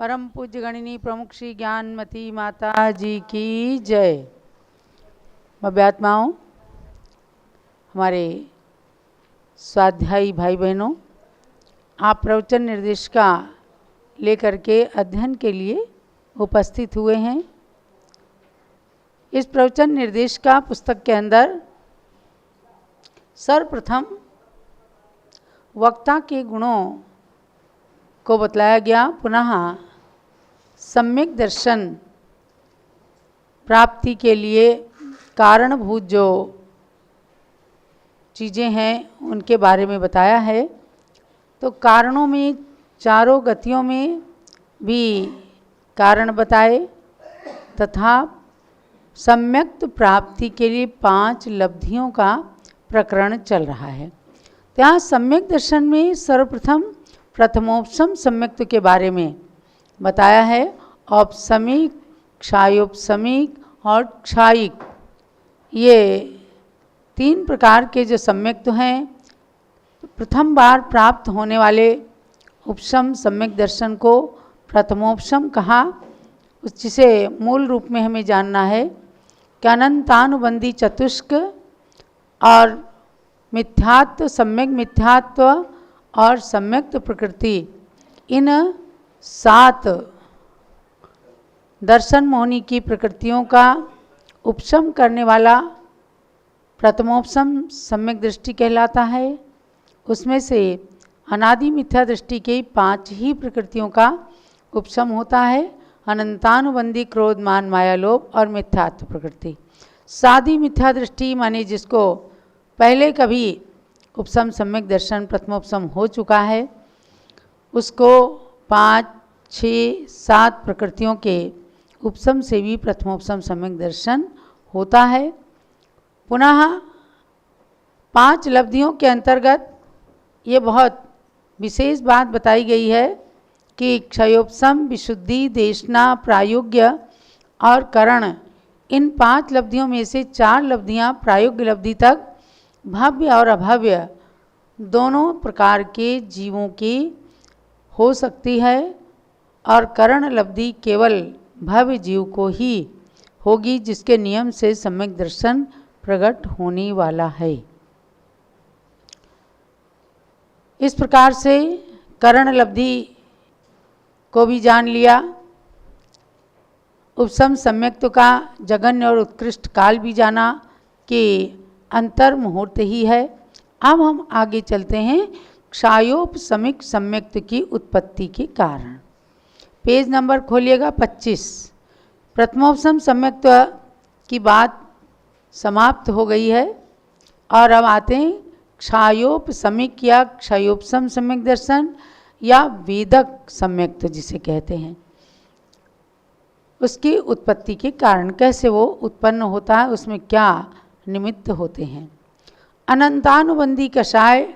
परम पूज्य गणिनी प्रमुख श्री ज्ञानमती माता जी की जय। भव्यात्माओं, हमारे स्वाध्यायी भाई बहनों, आप प्रवचन निर्देशिका लेकर के अध्ययन के लिए उपस्थित हुए हैं। इस प्रवचन निर्देशिका पुस्तक के अंदर सर्वप्रथम वक्ता के गुणों को बतलाया गया। पुनः सम्यक दर्शन प्राप्ति के लिए कारणभूत जो चीज़ें हैं उनके बारे में बताया है। तो कारणों में चारों गतियों में भी कारण बताए तथा सम्यक प्राप्ति के लिए 5 लब्धियों का प्रकरण चल रहा है। तो यहाँ सम्यक दर्शन में सर्वप्रथम प्रथमोपशम सम्यक्त के बारे में बताया है। औपसमिक, क्षायोपसमिक और क्षायिक, ये 3 प्रकार के जो सम्यक्त हैं, प्रथम बार प्राप्त होने वाले उपशम सम्यक दर्शन को प्रथमोपशम कहा। जिसे मूल रूप में हमें जानना है कि अनंतानुबंधी चतुष्क और मिथ्यात्व, सम्यक मिथ्यात्व और सम्यक्त प्रकृति, इन 7 दर्शन मोहनी की प्रकृतियों का उपशम करने वाला प्रथमोपशम सम्यक दृष्टि कहलाता है। उसमें से अनादि मिथ्या दृष्टि के 5 ही प्रकृतियों का उपशम होता है। अनंतानुबंधी, क्रोध, मान, माया, लोभ और मिथ्यात्व प्रकृति। सादी मिथ्या दृष्टि माने जिसको पहले कभी उपशम सम्यक दर्शन प्रथमोपशम हो चुका है, उसको 5, 6, 7 प्रकृतियों के उपशम से भी प्रथमोपशम सम्यक दर्शन होता है। पुनः 5 लब्धियों के अंतर्गत ये बहुत विशेष बात बताई गई है कि क्षयोपशम, विशुद्धि, देशना, प्रायोग्य और करण, इन 5 लब्धियों में से 4 लब्धियाँ प्रायोग्य लब्धि तक भव्य और अभव्य दोनों प्रकार के जीवों की हो सकती है और करण लब्धि केवल भव्य जीव को ही होगी, जिसके नियम से सम्यक दर्शन प्रकट होने वाला है। इस प्रकार से करण लब्धि को भी जान लिया। उपशम सम्यक्त का जघन्य और उत्कृष्ट काल भी जाना कि अंतर मुहूर्त ही है। अब हम आगे चलते हैं क्षायोपशमिक सम्यक्त की उत्पत्ति के कारण। Page number खोलिएगा 25। प्रथमोपशम सम्यक्त की बात समाप्त हो गई है और अब आते हैं क्षायोपशमिक या क्षयोपशम सम्यक दर्शन या वेदक सम्यक्त जिसे कहते हैं, उसकी उत्पत्ति के कारण, कैसे वो उत्पन्न होता है, उसमें क्या निमित्त होते हैं। अनंतानुबंधी कषाय,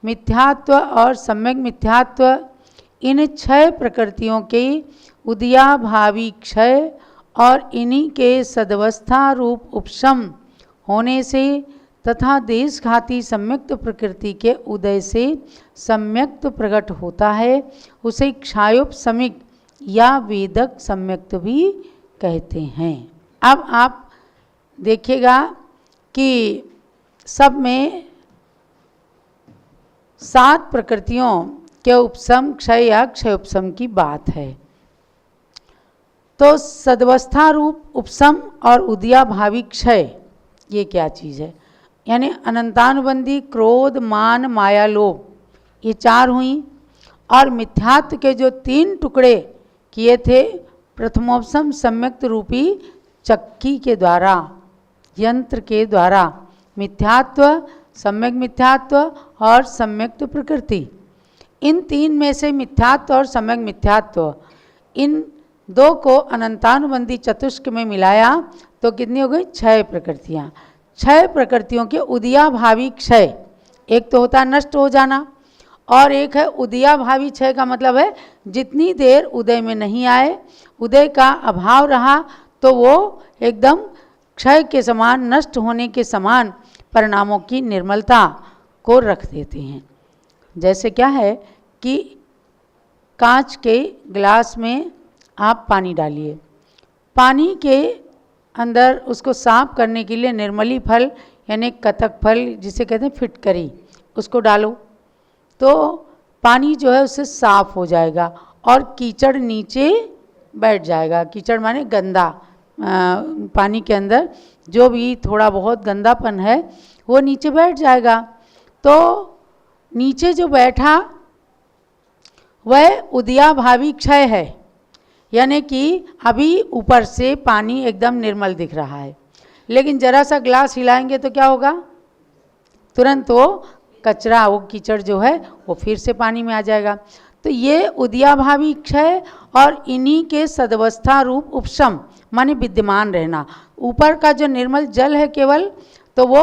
मिथ्यात्व और सम्यक मिथ्यात्व, इन 6 प्रकृतियों के उदयाभावी क्षय और इन्हीं के सदवस्था रूप उपशम होने से तथा देशघाती सम्यक्त प्रकृति के उदय से सम्यक्त प्रकट होता है, उसे क्षायोपशमिक या वेदक सम्यक्त भी कहते हैं। अब आप देखिएगा कि सब में 7 प्रकृतियों के उपशम, क्षय या क्षयोपशम की बात है। तो सदवस्था रूप उपशम और उदयाभावी क्षय, ये क्या चीज़ है? यानी अनंतानुबंधी क्रोध, मान, माया, लोभ, ये 4 हुई। और मिथ्यात्व के जो 3 टुकड़े किए थे प्रथमोपशम सम्यक्त रूपी चक्की के द्वारा, यंत्र के द्वारा, मिथ्यात्व, सम्यक मिथ्यात्व और सम्यक्त प्रकृति, इन 3 में से मिथ्यात्व और सम्यक मिथ्यात्व, इन 2 को अनंतानुबंधी चतुष्क में मिलाया तो कितनी हो गई? 6 प्रकृतियाँ। 6 प्रकृतियों के उदयाभावी क्षय, एक तो होता है नष्ट हो जाना और एक है उदयाभावी क्षय का मतलब है जितनी देर उदय में नहीं आए, उदय का अभाव रहा तो वो एकदम क्षय के समान, नष्ट होने के समान परिणामों की निर्मलता को रख देते हैं। जैसे क्या है कि कांच के गिलास में आप पानी डालिए। पानी के अंदर उसको साफ करने के लिए निर्मली फल यानी कतक फल जिसे कहते हैं फिटकरी, उसको डालो तो पानी जो है उससे साफ हो जाएगा और कीचड़ नीचे बैठ जाएगा। कीचड़ माने गंदा, पानी के अंदर जो भी थोड़ा बहुत गंदापन है वो नीचे बैठ जाएगा। तो नीचे जो बैठा वह उदयाभावी क्षय है, यानी कि अभी ऊपर से पानी एकदम निर्मल दिख रहा है, लेकिन जरा सा ग्लास हिलाएंगे तो क्या होगा, तुरंत वो कचरा, वो कीचड़ जो है वो फिर से पानी में आ जाएगा। तो ये उदयाभावी क्षय और इन्हीं के सदवस्था रूप उपशम माने विद्यमान रहना। ऊपर का जो निर्मल जल है केवल, तो वो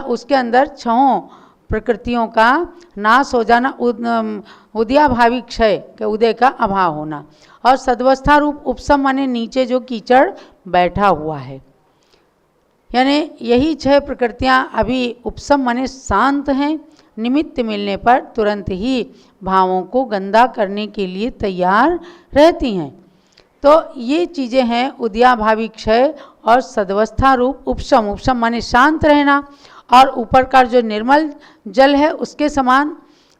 उसके अंदर छहों प्रकृतियों का नाश हो जाना, उदयाभावी क्षय के उदय का अभाव होना, और सदवस्था रूप उपशम माने नीचे जो कीचड़ बैठा हुआ है। यानी यही 6 प्रकृतियां अभी उपशम माने शांत हैं, निमित्त मिलने पर तुरंत ही भावों को गंदा करने के लिए तैयार रहती हैं। तो ये चीज़ें हैं उदयाभावी क्षय और सदवस्था रूप उपशम। उपशम माने शांत रहना, और ऊपर का जो निर्मल जल है उसके समान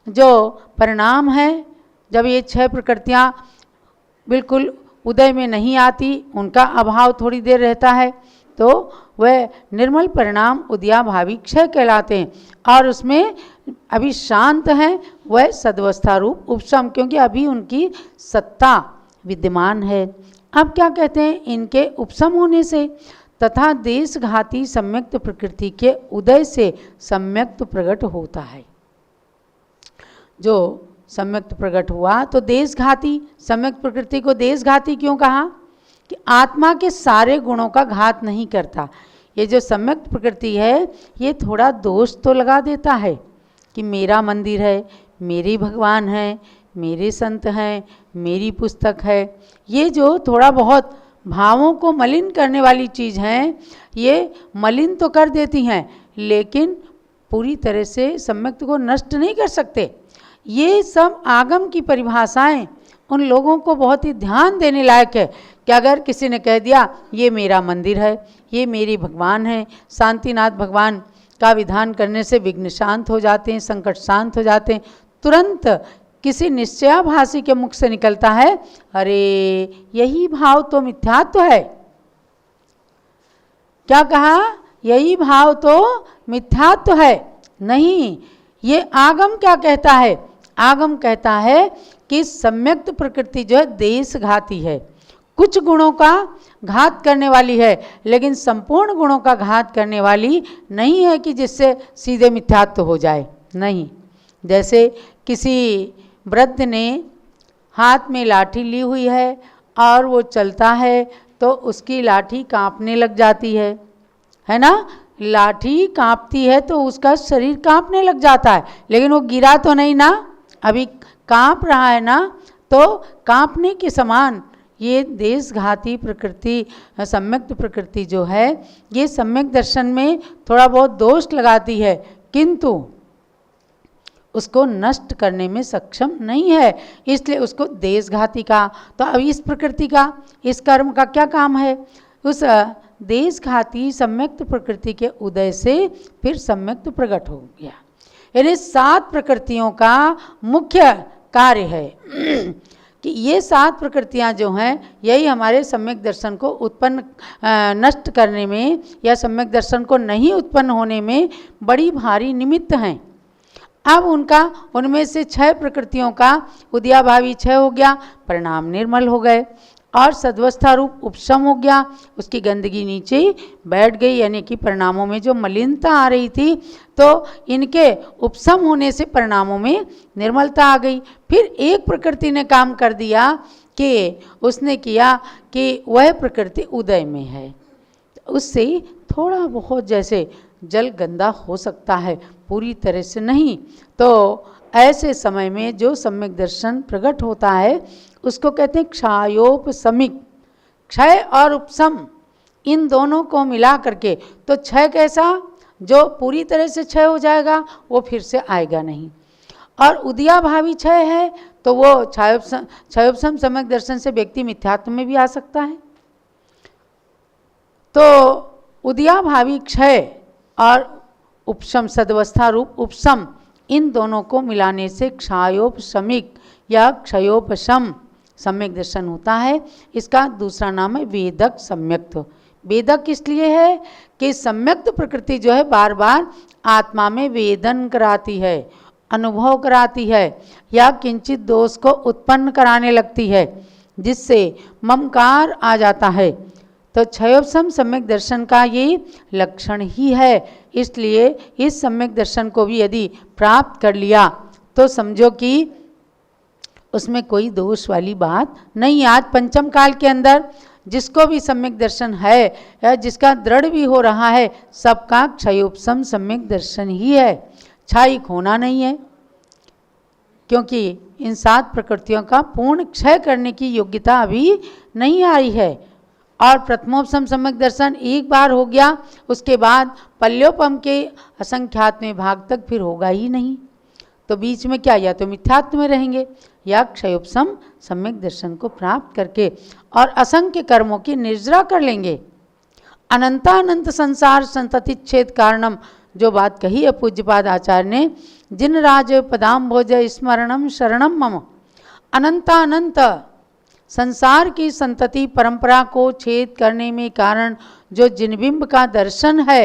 जो परिणाम है, जब ये 6 प्रकृतियाँ बिल्कुल उदय में नहीं आती, उनका अभाव थोड़ी देर रहता है, तो वह निर्मल परिणाम उदयाभावी क्षय कहलाते हैं। और उसमें अभी शांत हैं वह सदवस्था रूप उपशम, क्योंकि अभी उनकी सत्ता विद्यमान है। अब क्या कहते हैं, इनके उपशम होने से तथा देशघाती सम्यक्त प्रकृति के उदय से सम्यक्त प्रकट होता है। जो सम्यक्त प्रकट हुआ तो देशघाती, सम्यक्त प्रकृति को देशघाती क्यों कहा, कि आत्मा के सारे गुणों का घात नहीं करता। ये जो सम्यक्त प्रकृति है ये थोड़ा दोष तो लगा देता है कि मेरा मंदिर है, मेरे भगवान हैं, मेरे संत हैं, मेरी पुस्तक है। ये जो थोड़ा बहुत भावों को मलिन करने वाली चीज़ हैं, ये मलिन तो कर देती हैं, लेकिन पूरी तरह से सम्यक्त को नष्ट नहीं कर सकते। ये सब आगम की परिभाषाएं उन लोगों को बहुत ही ध्यान देने लायक है कि अगर किसी ने कह दिया ये मेरा मंदिर है, ये मेरे भगवान हैं, शांतिनाथ भगवान का विधान करने से विघ्न शांत हो जाते हैं, संकट शांत हो जाते हैं, तुरंत किसी निश्चयाभासी के मुख से निकलता है, अरे यही भाव तो मिथ्यात्व है। क्या कहा, यही भाव तो मिथ्यात्व है। नहीं, ये आगम क्या कहता है, आगम कहता है कि सम्यक्त प्रकृति जो है देशघाती है, कुछ गुणों का घात करने वाली है, लेकिन संपूर्ण गुणों का घात करने वाली नहीं है कि जिससे सीधे मिथ्यात्व हो जाए। नहीं, जैसे किसी वृद्ध ने हाथ में लाठी ली हुई है और वो चलता है तो उसकी लाठी कांपने लग जाती है ना, लाठी कांपती है तो उसका शरीर कांपने लग जाता है, लेकिन वो गिरा तो नहीं ना, अभी कांप रहा है ना। तो कांपने के समान ये देशघाती प्रकृति, सम्यक्त प्रकृति जो है, ये सम्यक दर्शन में थोड़ा बहुत दोष लगाती है, किंतु उसको नष्ट करने में सक्षम नहीं है, इसलिए उसको देशघाती का। तो अब इस प्रकृति का, इस कर्म का क्या काम है, उस देशघाती सम्यक्त प्रकृति के उदय से फिर सम्यक्त प्रकट हो गया। यानी 7 प्रकृतियों का मुख्य कार्य है कि ये 7 प्रकृतियां जो हैं यही हमारे सम्यक दर्शन को उत्पन्न नष्ट करने में या सम्यक दर्शन को नहीं उत्पन्न होने में बड़ी भारी निमित्त हैं। अब उनमें से 6 प्रकृतियों का उदयाभावी क्षय हो गया, परिणाम निर्मल हो गए, और सद्वस्था रूप उपशम हो गया, उसकी गंदगी नीचे ही बैठ गई, यानी कि परिणामों में जो मलिनता आ रही थी तो इनके उपशम होने से परिणामों में निर्मलता आ गई। फिर एक प्रकृति ने काम कर दिया कि उसने किया कि वह प्रकृति उदय में है, उससे थोड़ा बहुत जैसे जल गंदा हो सकता है, पूरी तरह से नहीं। तो ऐसे समय में जो सम्यक दर्शन प्रकट होता है उसको कहते हैं क्षयोपशमिक। क्षय और उपशम इन दोनों को मिला करके, तो क्षय कैसा, जो पूरी तरह से क्षय हो जाएगा वो फिर से आएगा नहीं, और उदयाभावी क्षय है तो वो क्षयोपशम सम्यक दर्शन से व्यक्ति मिथ्यात्व में भी आ सकता है। तो उदयाभावी क्षय और उपशम सदवस्था रूप उपशम, इन दोनों को मिलाने से क्षयोपशमिक या क्षयोपशम सम्यक दर्शन होता है। इसका दूसरा नाम है वेदक सम्यक्त्व। वेदक इसलिए है कि सम्यक्त प्रकृति जो है बार बार आत्मा में वेदन कराती है, अनुभव कराती है या किंचित दोष को उत्पन्न कराने लगती है, जिससे ममकार आ जाता है। तो क्षयोपशम सम्यक दर्शन का ये लक्षण ही है। इसलिए इस सम्यक दर्शन को भी यदि प्राप्त कर लिया तो समझो कि उसमें कोई दोष वाली बात नहीं। आज पंचम काल के अंदर जिसको भी सम्यक दर्शन है या जिसका दृढ़ भी हो रहा है, सबका क्षयोपशम सम्यक दर्शन ही है। क्षय खोना नहीं है, क्योंकि इन 7 प्रकृतियों का पूर्ण क्षय करने की योग्यता अभी नहीं आई है। और प्रथमोपशम सम्यक दर्शन एक बार हो गया, उसके बाद पल्योपम के असंख्यात्म भाग तक फिर होगा ही नहीं। तो बीच में क्या, या तो मिथ्यात्व में रहेंगे या क्षयोपशम सम्यक दर्शन को प्राप्त करके और असंख्य कर्मों की निर्जरा कर लेंगे। अनंतानंत संसार संततिच्छेद कारणम, जो बात कही है पूज्यपाद आचार्य ने, जिन राज पदाम्भोज स्मरणम शरणम मम। अनंतानंत संसार की संतति परंपरा को छेद करने में कारण जो जिनबिंब का दर्शन है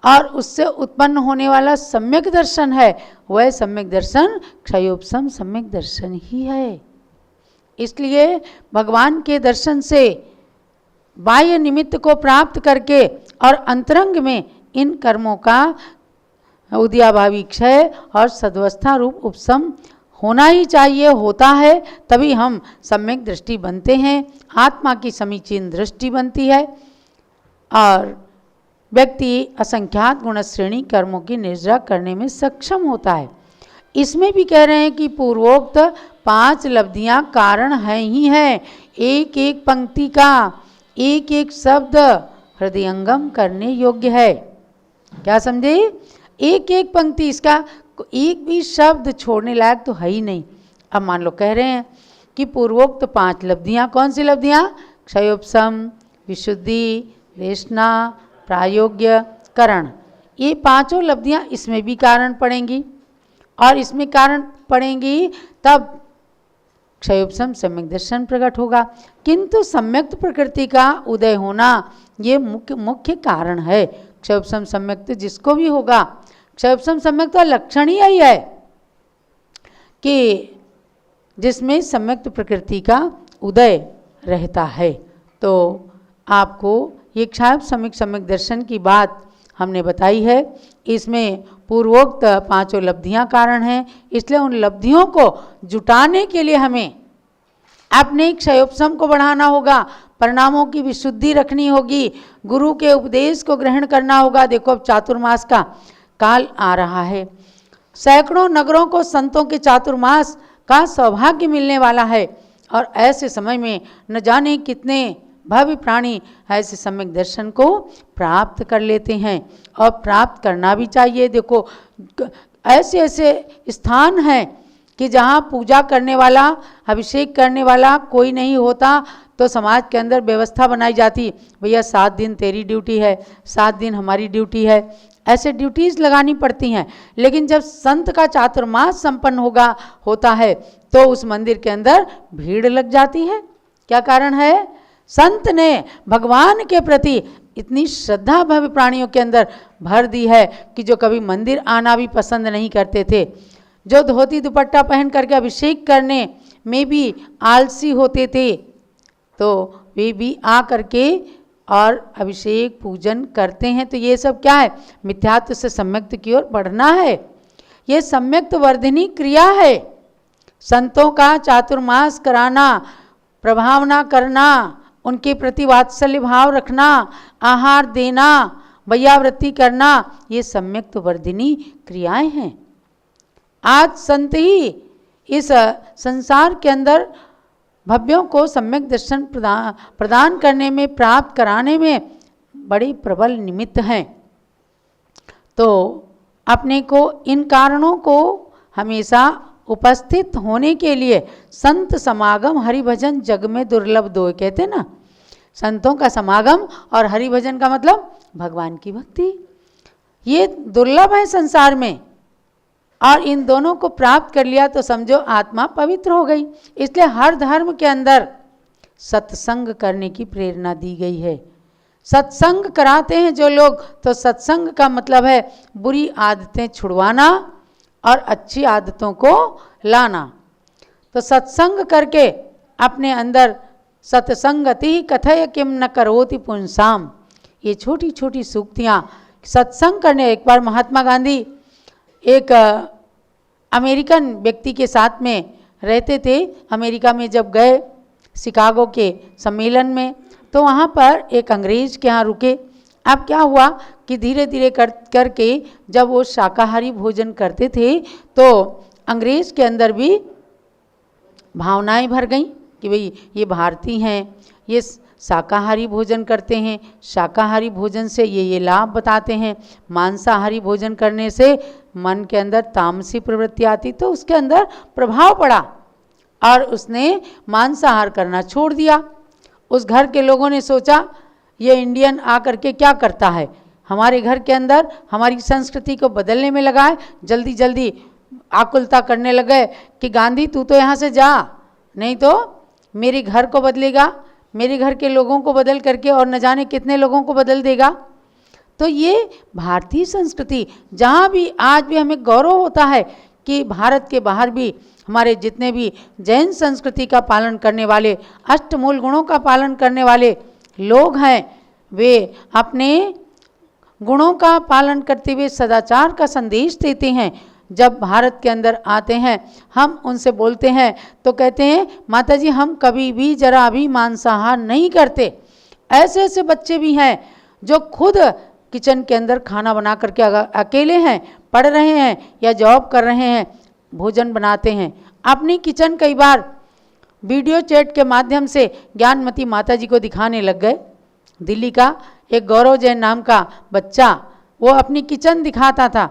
और उससे उत्पन्न होने वाला सम्यक दर्शन है, वह सम्यक दर्शन क्षयोपशम सम्यक दर्शन ही है। इसलिए भगवान के दर्शन से बाह्य निमित्त को प्राप्त करके और अंतरंग में इन कर्मों का उदयाभावी क्षय और सद्वस्था रूप उपशम होना ही चाहिए, होता है तभी हम सम्यक दृष्टि बनते हैं, आत्मा की समीचीन दृष्टि बनती है और व्यक्ति असंख्यात गुणश्रेणी कर्मों की निर्जरा करने में सक्षम होता है। इसमें भी कह रहे हैं कि पूर्वोक्त 5 लब्धियां कारण हैं ही हैं। एक एक पंक्ति का एक एक शब्द हृदयंगम करने योग्य है। क्या समझे? एक एक पंक्ति, इसका एक भी शब्द छोड़ने लायक तो है ही नहीं। अब मान लो कह रहे हैं कि पूर्वोक्त 5 लब्धियां, कौन सी लब्धियां? क्षयोपशम, विशुद्धि, रेशना, प्रायोग्य, करण, ये 5 लब्धियां इसमें भी कारण पड़ेंगी और इसमें कारण पड़ेंगी तब क्षयोपशम सम्यक दर्शन प्रकट होगा। किंतु सम्यक्त प्रकृति का उदय होना ये मुख्य कारण है। क्षयोपशम सम्यक्त जिसको भी होगा, क्षयोपशम सम्यक्त का लक्षण ही यही है कि जिसमें सम्यक्त प्रकृति का उदय रहता है। तो आपको ये क्षयोपशम सम्यक दर्शन की बात हमने बताई है। इसमें पूर्वोक्त 5 लब्धियां कारण हैं, इसलिए उन लब्धियों को जुटाने के लिए हमें अपने क्षयोपशम को बढ़ाना होगा, परिणामों की विशुद्धि रखनी होगी, गुरु के उपदेश को ग्रहण करना होगा। देखो अब चातुर्मास का काल आ रहा है, सैकड़ों नगरों को संतों के चातुर्मास का सौभाग्य मिलने वाला है और ऐसे समय में न जाने कितने भव्य प्राणी ऐसे सम्यक दर्शन को प्राप्त कर लेते हैं और प्राप्त करना भी चाहिए। देखो ऐसे ऐसे स्थान हैं कि जहाँ पूजा करने वाला, अभिषेक करने वाला कोई नहीं होता, तो समाज के अंदर व्यवस्था बनाई जाती, भैया 7 दिन तेरी ड्यूटी है, 7 दिन हमारी ड्यूटी है, ऐसे ड्यूटीज़ लगानी पड़ती हैं। लेकिन जब संत का चातुर्मास संपन्न होता है तो उस मंदिर के अंदर भीड़ लग जाती है। क्या कारण है? संत ने भगवान के प्रति इतनी श्रद्धा भव्य प्राणियों के अंदर भर दी है कि जो कभी मंदिर आना भी पसंद नहीं करते थे, जो धोती दुपट्टा पहन करके अभिषेक करने में भी आलसी होते थे, तो वे भी आ करके और अभिषेक पूजन करते हैं। तो ये सब क्या है? मिथ्यात्व से सम्यक्त की ओर बढ़ना है। ये सम्यक्त वर्धिनी क्रिया है। संतों का चातुर्मास कराना, प्रभावना करना, उनके प्रति वात्सल्य भाव रखना, आहार देना, वैयावृत्ति करना, ये सम्यक्त वर्धिनी क्रियाएं हैं। आज संत ही इस संसार के अंदर भव्यों को सम्यक दर्शन प्रदान करने में, प्राप्त कराने में बड़े प्रबल निमित्त हैं। तो अपने को इन कारणों को हमेशा उपस्थित होने के लिए संत समागम हरिभजन जग में दुर्लभ दो, कहते ना, संतों का समागम और हरिभजन का मतलब भगवान की भक्ति, ये दुर्लभ है संसार में। और इन दोनों को प्राप्त कर लिया तो समझो आत्मा पवित्र हो गई। इसलिए हर धर्म के अंदर सत्संग करने की प्रेरणा दी गई है। सत्संग कराते हैं जो लोग, तो सत्संग का मतलब है बुरी आदतें छुड़वाना और अच्छी आदतों को लाना। तो सत्संग करके अपने अंदर सत्संगति कथय किम न करोति पुंसाम, ये छोटी छोटी सूक्तियाँ सत्संग करने। एक बार महात्मा गांधी एक अमेरिकन व्यक्ति के साथ में रहते थे। अमेरिका में जब गए शिकागो के सम्मेलन में, तो वहाँ पर एक अंग्रेज के यहाँ रुके। अब क्या हुआ कि धीरे धीरे करके जब वो शाकाहारी भोजन करते थे तो अंग्रेज के अंदर भी भावनाएं भर गईं कि भाई ये भारतीय हैं, ये शाकाहारी भोजन करते हैं, शाकाहारी भोजन से ये लाभ बताते हैं, मांसाहारी भोजन करने से मन के अंदर तामसी प्रवृत्ति आती, तो उसके अंदर प्रभाव पड़ा और उसने मांसाहार करना छोड़ दिया। उस घर के लोगों ने सोचा ये इंडियन आकर के क्या करता है, हमारे घर के अंदर हमारी संस्कृति को बदलने में लगा है। जल्दी जल्दी आकुलता करने लगे कि गांधी तू तो यहाँ से जा, नहीं तो मेरे घर को बदलेगा, मेरे घर के लोगों को बदल करके और न जाने कितने लोगों को बदल देगा। तो ये भारतीय संस्कृति, जहाँ भी आज भी हमें गौरव होता है कि भारत के बाहर भी हमारे जितने भी जैन संस्कृति का पालन करने वाले, अष्टमूल गुणों का पालन करने वाले लोग हैं, वे अपने गुणों का पालन करते हुए सदाचार का संदेश देते हैं। जब भारत के अंदर आते हैं, हम उनसे बोलते हैं तो कहते हैं माता जी हम कभी भी जरा भी मांसाहार नहीं करते। ऐसे ऐसे बच्चे भी हैं जो खुद किचन के अंदर खाना बना करके अकेले हैं, पढ़ रहे हैं या जॉब कर रहे हैं, भोजन बनाते हैं अपनी किचन। कई बार वीडियो चैट के माध्यम से ज्ञानमती माता जी को दिखाने लग गए। दिल्ली का एक गौरव जैन नाम का बच्चा, वो अपनी किचन दिखाता था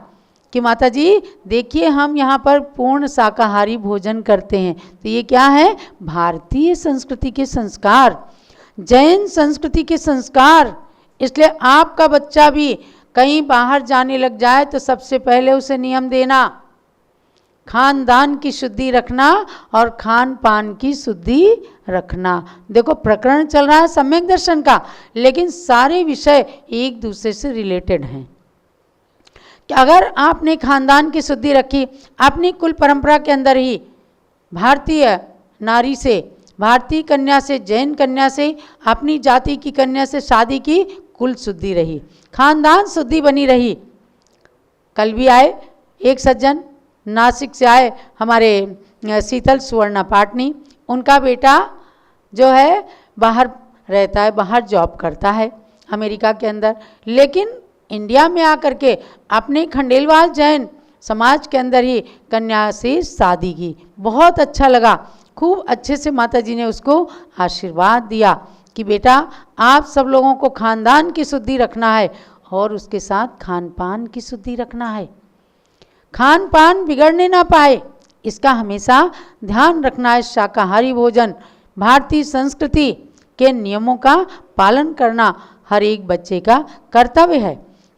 कि माता जी देखिए हम यहाँ पर पूर्ण शाकाहारी भोजन करते हैं। तो ये क्या है, भारतीय संस्कृति के संस्कार, जैन संस्कृति के संस्कार। इसलिए आपका बच्चा भी कहीं बाहर जाने लग जाए तो सबसे पहले उसे नियम देना, खानदान की शुद्धि रखना और खान पान की शुद्धि रखना। देखो प्रकरण चल रहा है सम्यक दर्शन का, लेकिन सारे विषय एक दूसरे से रिलेटेड हैं। कि अगर आपने खानदान की शुद्धि रखी, अपनी कुल परंपरा के अंदर ही भारतीय नारी से, भारतीय कन्या से, जैन कन्या से, अपनी जाति की कन्या से शादी की, कुल शुद्धि रही, खानदान शुद्धि बनी रही। कल भी आए एक सज्जन नासिक से आए, हमारे शीतल सुवर्णा पाटनी, उनका बेटा जो है बाहर रहता है, बाहर जॉब करता है अमेरिका के अंदर, लेकिन इंडिया में आकर के अपने खंडेलवाल जैन समाज के अंदर ही कन्या से शादी की। बहुत अच्छा लगा, खूब अच्छे से माता जी ने उसको आशीर्वाद दिया कि बेटा आप सब लोगों को खानदान की शुद्धि रखना है और उसके साथ खान पान की शुद्धि रखना है, खान पान बिगड़ने ना पाए, इसका हमेशा ध्यान रखना है। शाकाहारी भोजन, भारतीय संस्कृति के नियमों का पालन करना हर एक बच्चे का कर्तव्य है।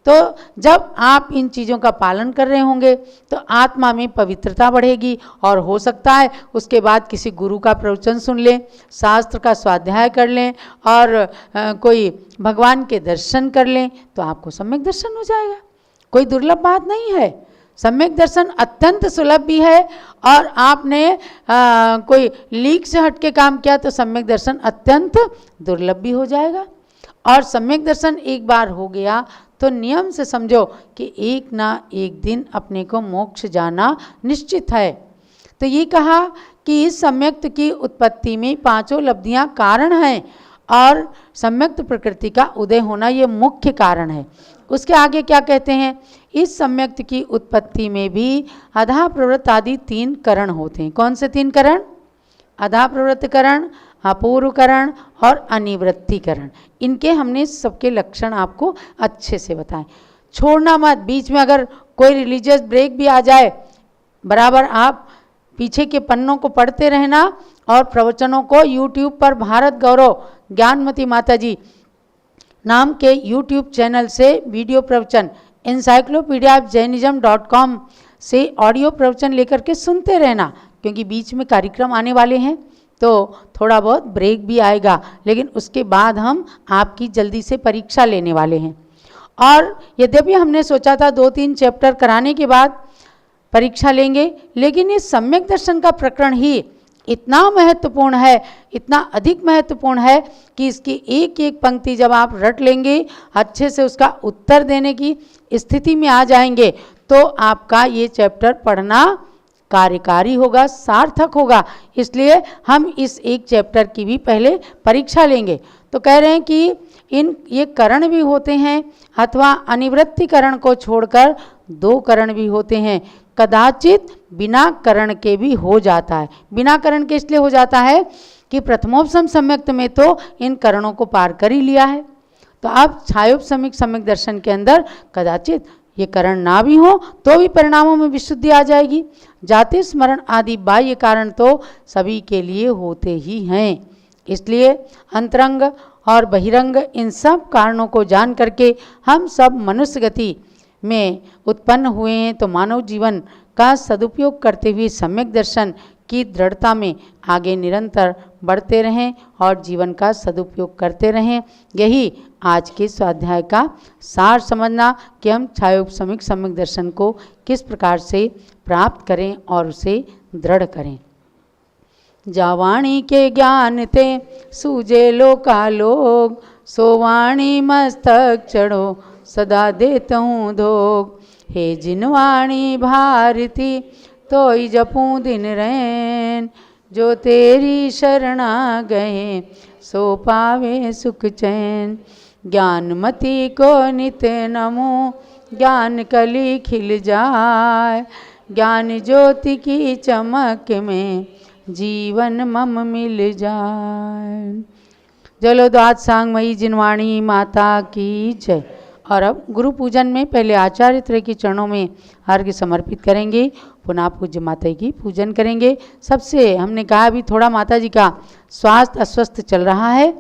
तो जब आप इन चीज़ों का पालन कर रहे होंगे तो आत्मा में पवित्रता बढ़ेगी और हो सकता है उसके बाद किसी गुरु का प्रवचन सुन लें, शास्त्र का स्वाध्याय कर लें और कोई भगवान के दर्शन कर लें तो आपको सम्यक दर्शन हो जाएगा। कोई दुर्लभ बात नहीं है, सम्यक दर्शन अत्यंत सुलभ भी है। और आपने कोई लीक से हट के काम किया तो सम्यक दर्शन अत्यंत दुर्लभ भी हो जाएगा। और सम्यक दर्शन एक बार हो गया तो नियम से समझो कि एक ना एक दिन अपने को मोक्ष जाना निश्चित है। तो ये कहा कि इस सम्यक्त की उत्पत्ति में पांचों लब्धियां कारण हैं और सम्यक्त प्रकृति का उदय होना ये मुख्य कारण है। उसके आगे क्या कहते हैं, इस सम्यक्त की उत्पत्ति में भी अधा प्रवृत्त आदि 3 करण होते हैं। कौन से 3 करण? अधा प्रवृत्त करण, अपूर्वकरण और अनिवृत्तिकरण। इनके हमने सबके लक्षण आपको अच्छे से बताएं। छोड़ना मत, बीच में अगर कोई रिलीजियस ब्रेक भी आ जाए, बराबर आप पीछे के पन्नों को पढ़ते रहना और प्रवचनों को YouTube पर भारत गौरव ज्ञानमती माता जी नाम के YouTube चैनल से वीडियो प्रवचन encyclopedia.jainism.com से ऑडियो प्रवचन लेकर के सुनते रहना, क्योंकि बीच में कार्यक्रम आने वाले हैं तो थोड़ा बहुत ब्रेक भी आएगा, लेकिन उसके बाद हम आपकी जल्दी से परीक्षा लेने वाले हैं। और यद्यपि हमने सोचा था 2-3 चैप्टर कराने के बाद परीक्षा लेंगे, लेकिन ये सम्यक दर्शन का प्रकरण ही इतना महत्वपूर्ण है, इतना अधिक महत्वपूर्ण है कि इसकी एक एक पंक्ति जब आप रट लेंगे, अच्छे से उसका उत्तर देने की स्थिति में आ जाएंगे, तो आपका ये चैप्टर पढ़ना कार्यकारी होगा, सार्थक होगा। इसलिए हम इस एक चैप्टर की भी पहले परीक्षा लेंगे। तो कह रहे हैं कि ये करण भी होते हैं अथवा अनिवृत्ति करण को छोड़कर 2 करण भी होते हैं। कदाचित बिना करण के भी हो जाता है। बिना करण के इसलिए हो जाता है कि प्रथमोपसम सम्यक्त में तो इन करणों को पार कर ही लिया है। तो अब छायोपसमिक सम्यक दर्शन के अंदर कदाचित ये करण ना भी हो तो भी परिणामों में विशुद्धि आ जाएगी। जाति स्मरण आदि बाह्य कारण तो सभी के लिए होते ही हैं। इसलिए अंतरंग और बहिरंग इन सब कारणों को जान करके हम सब मनुष्य गति में उत्पन्न हुए हैं, तो मानव जीवन का सदुपयोग करते हुए सम्यक दर्शन की दृढ़ता में आगे निरंतर बढ़ते रहें और जीवन का सदुपयोग करते रहें। यही आज के स्वाध्याय का सार समझना कि हम छायोपसमिक सम्यक दर्शन को किस प्रकार से प्राप्त करें और उसे दृढ़ करें। जावाणी के ज्ञान ते सूझे लोकालोक, सोवाणी मस्तक चढ़ो सदा देता हूँ धोग। हे जिनवाणी भारती तोई जपूं दिन रैन, जो तेरी शरणा गए सो पावे सुख चैन। ज्ञानमती को नित नमो ज्ञान कली खिल जाए, ज्ञान ज्योति की चमक में जीवन मम मिल जाए। जलोद्वाद सांगमयी जिनवाणी माता की जय। और अब गुरु पूजन में पहले आचार्य त्रय के चरणों में अर्घ्य समर्पित करेंगे, पुनः पूज्य माता की पूजन करेंगे। सबसे हमने कहा अभी थोड़ा माता जी का स्वास्थ्य अस्वस्थ चल रहा है,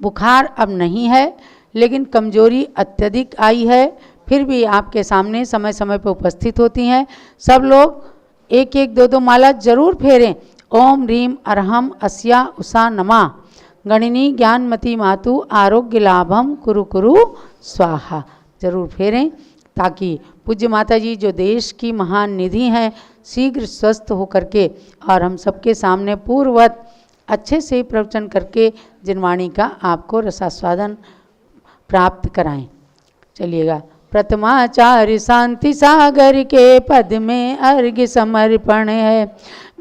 बुखार अब नहीं है, लेकिन कमजोरी अत्यधिक आई है, फिर भी आपके सामने समय समय पर उपस्थित होती हैं। सब लोग 1-1 2-2 माला जरूर फेरें। ओम ह्रीम अरहम अस्या उषा नमा, गणिनी ज्ञानमती मातु आरोग्य लाभम कुरु कुरु स्वाहा जरूर फेरें, ताकि पूज्य माता जी जो देश की महान निधि हैं शीघ्र स्वस्थ होकर के और हम सबके सामने पूर्ववत अच्छे से प्रवचन करके जिनवाणी का आपको रसास्वादन प्राप्त कराएं। चलिएगा। प्रथमाचार्य शांति सागर के पद में अर्घ्य समर्पण है,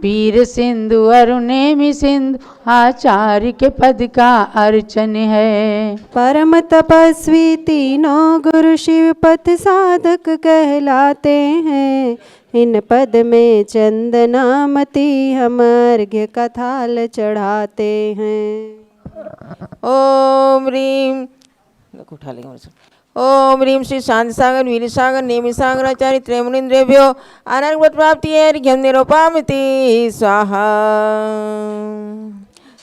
वीर सिंधु अरुणेमि सिंधु आचार्य के पद का अर्चन है। परम तपस्वी तीनों गुरु शिव पथ साधक कहलाते हैं, इन पद में चंदनामती हम अर्घ्य का थाल चढ़ाते हैं। ओम रीम उठा लेंगे। ओम ह्रीम श्री शांति सागर वीर सागर नेमि सागर आचार्य त्रयमुनिन्द्रेभ्यो अनर्घ्य प्राप्ति अर्घ्यं निरूपामिति स्वाहा।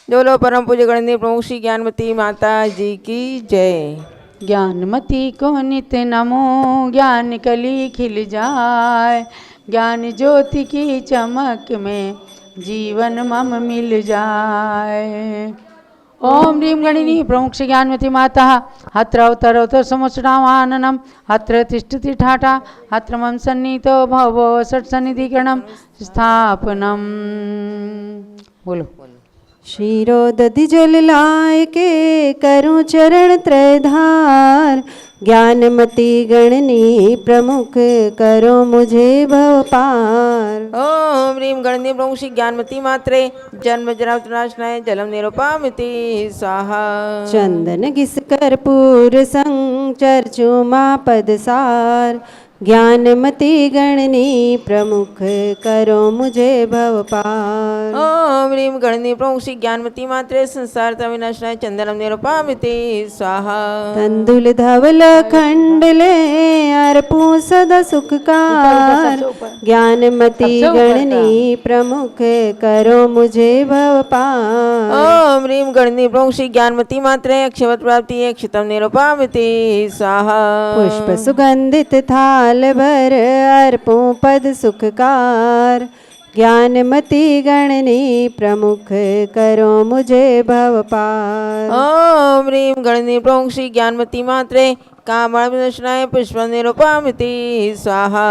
जोलो परम पूज्य गणनीय प्रमुख श्री ज्ञानमती माता जी की जय। ज्ञानमती को नित नमो ज्ञान कली खिल जाए, ज्ञान ज्योति की चमक में जीवन मम मिल जाए। ओम ह्रीं गणिनी प्रमुख श्री ज्ञानमती माता अत्र अवतरोत्तर समुच्चनावाननम अत्र तिष्ठति ठाठा अत्र मम सन्नीतो भवो षट्सन्निधिकरणम स्थापनम। बोलो। क्षीरोदधि जल लाय के करूं चरण त्रयधार, ज्ञानमती गणनी प्रमुख करो मुझे भव पार। ओम ह्रीं गणनी प्रमुख श्री ज्ञानमती मात्रे जन्म जरावतनाशनाय जलम निरूपामिति स्वाहा। चंदन घिस कर्पूर संग चर्चु माँ पदसार, ज्ञानमती गणनी प्रमुख करो मुझे भव पार। ओम ओम ह्रीं गणनी प्रमुख श्री ज्ञानमती मात्रे संसार विनाशनाय चंदनम निरूपामिति स्वाहा तंदुल धवल खंडले अर्पू सदा सुखकार ज्ञानमती गणनी प्रमुख करो मुझे भव पार ओम ह्रीं गणनी प्रमुख श्री ज्ञानमती मात्रे अक्षवत प्राप्ति अक्षतम निरूपामिति स्वाहा पुष्प सुगंधित थाल भर अर्पू पद सुखकार ज्ञानमती गणनी प्रमुख करो मुझे भव पार ओम ह्रीं गणनी प्रमुख श्री ज्ञानमती मात्रे कामदर्शनाय पुष्प निरूपामिति स्वाहा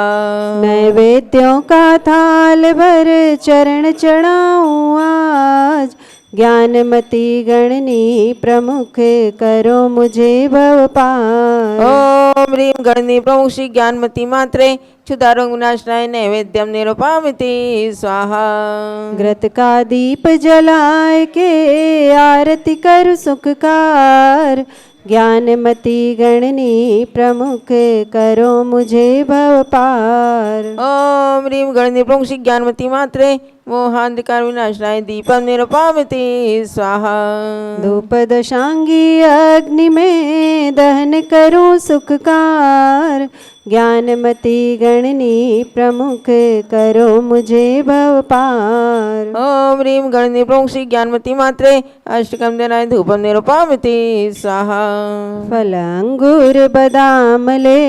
नैवेद्यों का थाल भर चरण चढ़ाऊं आज ज्ञानमती गणनी प्रमुख करो मुझे भव पार ओम ह्रीं गणनी प्रमुख श्री ज्ञानमती मात्रे क्षुधारोग विनाशनाय नैवेद्यम निरूपामिति स्वाहा घृत का दीप जलाए के आरती कर सुखकार ज्ञानमती गणनी प्रमुख करो मुझे भव पार ओम ह्रीं गणनी प्रमुख श्री ज्ञानमती मात्रे मोहांधकार विनाशनाय दीपम निरूपामिति स्वाहा धूप दशांगी अग्नि में दहन करूं सुखकार ज्ञानमती गणनी प्रमुख करो मुझे भव पार ओम ह्रीं गणनी प्रमुख श्री ज्ञानमती मात्रे अष्टकम देनाय धूपम निरूपामिति स्वाहा फल अंगूर बादाम ले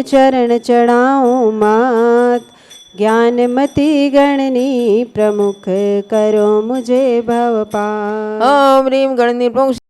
चरण चढ़ाऊं मात ज्ञानमती गणनी प्रमुख करो मुझे भव पार ओम ह्रीं गणनी प्रमुख